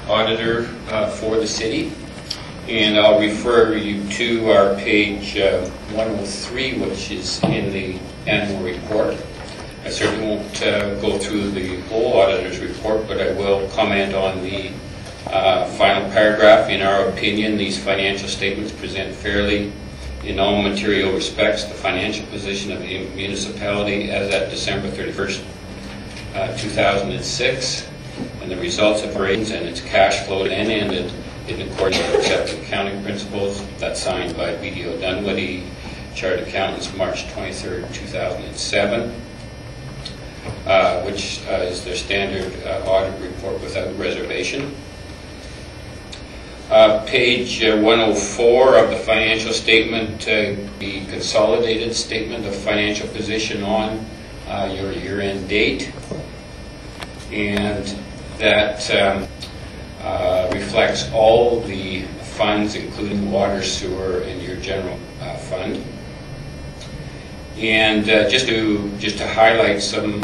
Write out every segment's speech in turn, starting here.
auditor for the city. And I'll refer you to our page 103, which is in the annual report. I certainly won't go through the whole auditor's report, but I will comment on the final paragraph. In our opinion, these financial statements present fairly, in all material respects, the financial position of the municipality as at December 31st, 2006, and the results of operations and its cash flow and ended in accordance with accepted accounting principles. That's signed by BDO Dunwoody, Chartered Accountants, March 23rd, 2007, which is their standard audit report without reservation. Page 104 of the financial statement, the consolidated statement of financial position on your year-end date, and that reflects all the funds, including water, sewer, and your general fund. And just to highlight some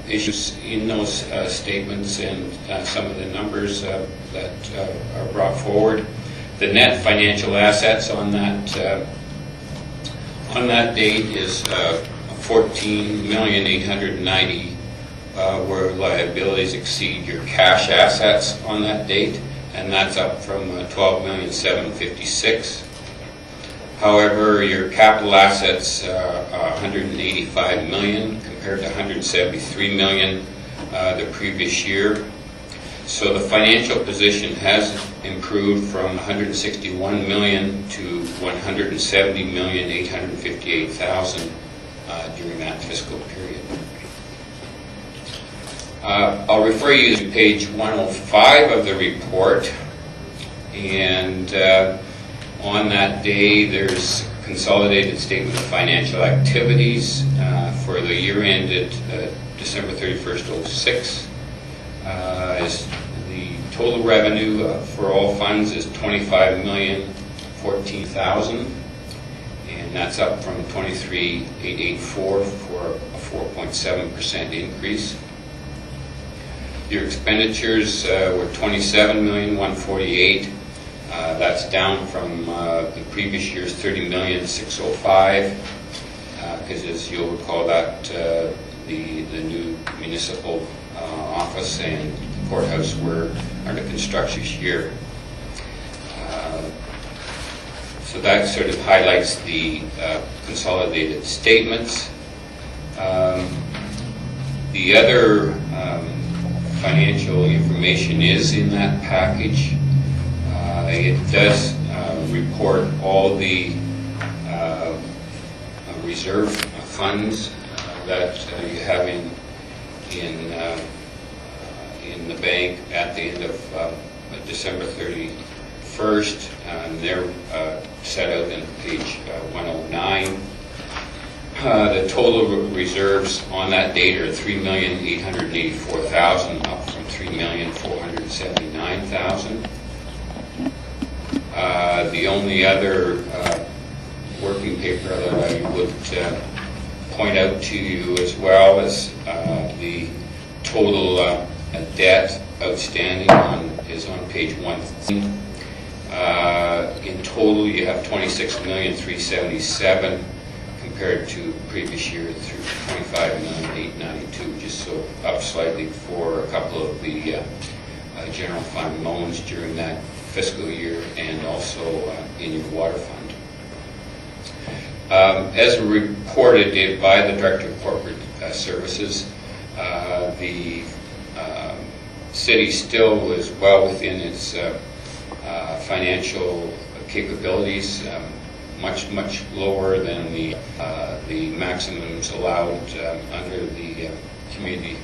issues in those statements and some of the numbers that are brought forward. The net financial assets on that date is $14,890,000, where liabilities exceed your cash assets on that date, and that's up from $12,756,000. However, your capital assets are $185 million compared to $173 million the previous year. So the financial position has improved from $161 million to $170,858,000 during that fiscal period. I'll refer you to page 105 of the report, and on that day there's a consolidated statement of financial activities for the year ended December 31st, 06. The total revenue for all funds is $25,014,000, and that's up from $23,884,000 for a 4.7% increase. Your expenditures were $27,148,000. That's down from the previous year's $30,605,000, because as you'll recall, that the new municipal office and courthouse were under construction this year. So that sort of highlights the consolidated statements. The other financial information is in that package. It does report all the reserve funds that you have in the bank at the end of December 31st. They're set out in page 109. The total reserves on that date are $3,884,000, up from $3,479,000. The only other working paper that I would point out to you as well is the total debt outstanding is on page 113. In total, you have $26,377,000 compared to previous year through $25,892,000, just so up slightly for a couple of the general fund loans during that fiscal year, and also in your water fund. As reported by the Director of Corporate Services, the city still is well within its financial capabilities, much lower than the maximums allowed under the community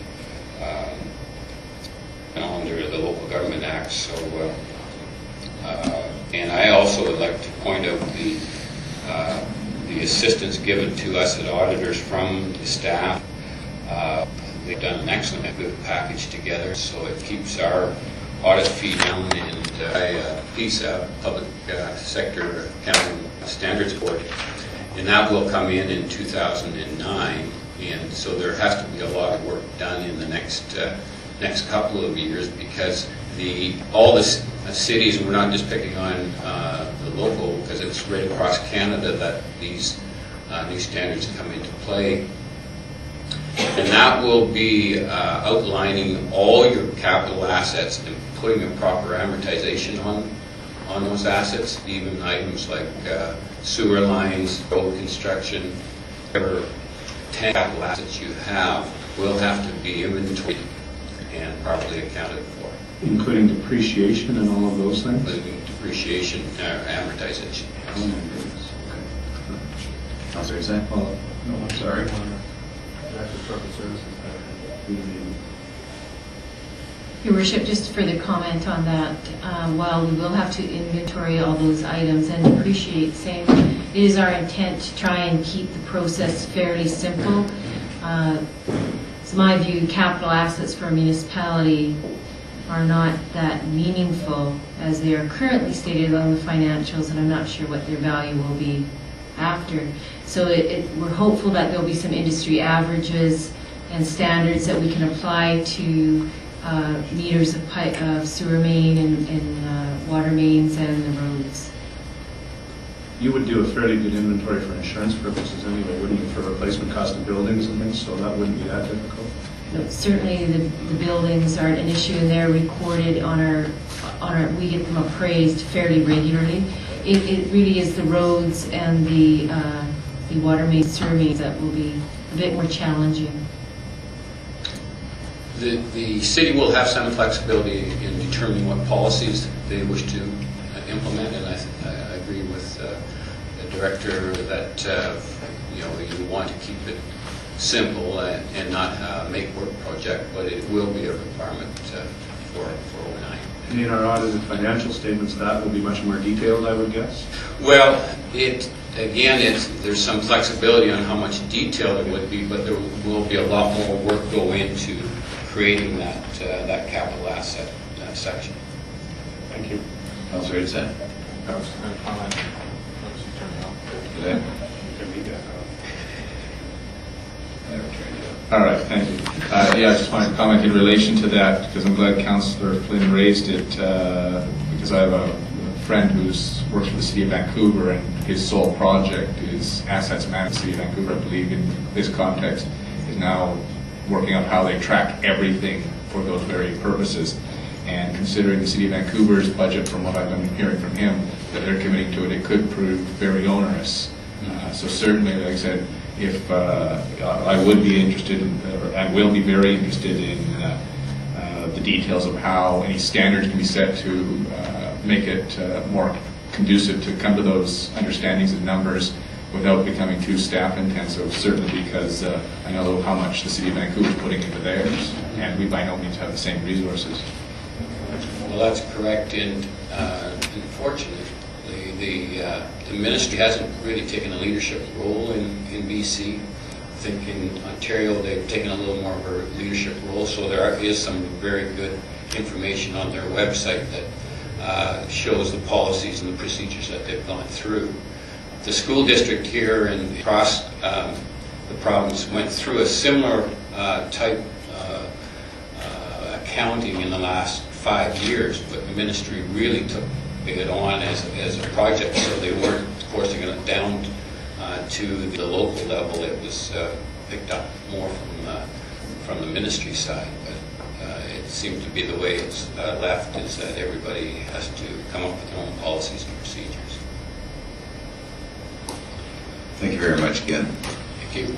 under the Local Government Act. So, and I also would like to point out the assistance given to us as auditors from the staff. They've done an excellent good package together, so it keeps our audit fee down, and PISA, Public Sector Accounting Standards Board, and that will come in 2009, and so there has to be a lot of work done in the next next couple of years, because all the cities, and we're not just picking on the local, because it's right across Canada that these new standards come into play. And that will be outlining all your capital assets and putting a proper amortization on those assets, even items like sewer lines, road construction, whatever 10 capital assets you have will have to be inventoried and properly accounted for. Including depreciation and all of those things? Including depreciation, amortization. Oh my goodness. Okay. Councillor Zach? Well, No, I'm sorry. Your Worship, just further comment on that. While we will have to inventory all those items and depreciate same, it is our intent to try and keep the process fairly simple. It's my view, capital assets for a municipality are not that meaningful as they are currently stated on the financials, and I'm not sure what their value will be after. So we're hopeful that there'll be some industry averages and standards that we can apply to meters of sewer main and water mains and the roads. you would do a fairly good inventory for insurance purposes anyway, wouldn't you, for replacement cost of buildings and things, so that wouldn't be that difficult? No, certainly the buildings aren't an issue, and they're recorded on our, we get them appraised fairly regularly. It really is the roads and the water main surveys that will be a bit more challenging. The city will have some flexibility in determining what policies they wish to implement, and I agree with the director that you want to keep it simple and not make work project, but it will be a requirement for 09. And in our audited financial statements, that will be much more detailed, I would guess? Well, there's some flexibility on how much detail there would be, but there will be a lot more work go into creating that capital asset section. Thank you. Councillor Edson. I was going to comment. All right, thank you. Yeah, I just want to comment in relation to that, because I'm glad Councillor Flynn raised it, because I have a friend who works for the City of Vancouver, and his sole project is assets managed. The City of Vancouver, I believe, in this context, is now working out how they track everything for those very purposes. And considering the City of Vancouver's budget, from what I've been hearing from him, that they're committing to it, it could prove very onerous. So certainly, like I said, if I would be interested in, or I will be very interested in the details of how any standards can be set to make it more conducive to come to those understandings and numbers without becoming too staff intensive, certainly because I know how much the City of Vancouver is putting into theirs, and we by no means have the same resources. Well, that's correct, and unfortunately, the ministry hasn't really taken a leadership role in BC. I think in Ontario they've taken a little more of a leadership role, so there is some very good information on their website that shows the policies and the procedures that they've gone through. The school district here and across the province went through a similar type accounting in the last 5 years, but the ministry really took it on as a project, so they weren't, of course, they're going down to the local level. It was picked up more from the ministry side, but it seems to be the way it's left is that everybody has to come up with their own policies and procedures. Thank you very much again. Thank you.